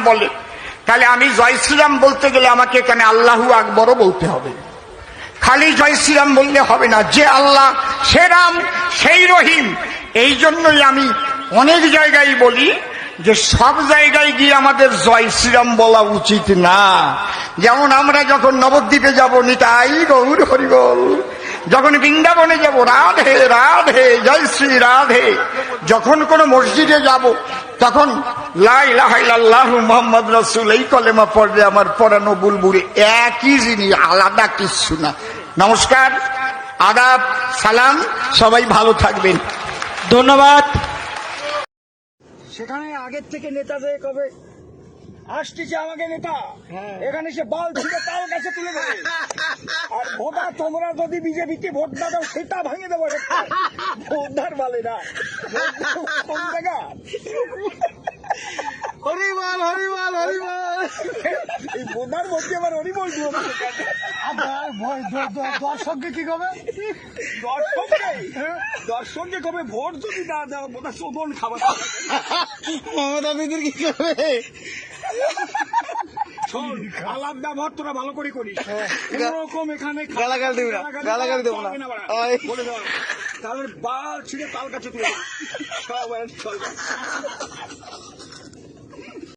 বলে, তাহলে আমি জয় শ্রীরাম বলতে গেলে আমাকে এখানে আল্লাহু আকবরও বলতে হবে। খালি জয় শ্রীরাম বললে হবে না, যে আল্লাহ সে রাম সেই রহিম। এই জন্যই আমি অনেক জায়গায় বলি যে সব জায়গায় গিয়ে আমাদের জয় শ্রীরাম বলা উচিত না। যেমন আমরা যখন নবদ্বীপে যাব নিতাই গৌর হরিবল, যখন বৃন্দাবনে যাব রাধে রাধে জয় শ্রী রাধে, যখন কোন মসজিদে যাব তখন লা ইলাহা ইল্লাল্লাহু মুহাম্মদ রাসূল এই কলেমা পড়লে আমার পরানো বুলবুল একই জিনিস, আলাদা কিছু না। নমস্কার, আদাব, সালাম, সবাই ভালো থাকবেন, ধন্যবাদ। সেখানে আগের থেকে নেতা যে কবে আসতেছে আমাকে নেতা, এখানে সে বাল ছিঁড়ে তার কাছে তুলে দেবে। আর ভোটা তোমরা যদি বিজেপিকে ভোট না দাও সেটা ভাঙে দেবো। ভোটদার বলে না কোন জায়গা। হরিবল হরিবল হরিবল, এই বোধার মধ্যে আবার হরিবল দিব। দর্শককে কি কবে? দর্শককে কবে ভোট যদি না দেওয়া বোধা শোধন খাবার। মমতা দিদির কি করবে? আলাপ ব্যবহার তোরা ভালো করে করিস, কোনরকম এখানে গালাগাল দিবি না, গালাগাল দেবো না বলে দেওয়া। তাহলে বাল ছিঁড়ে তাল কাছে তুলে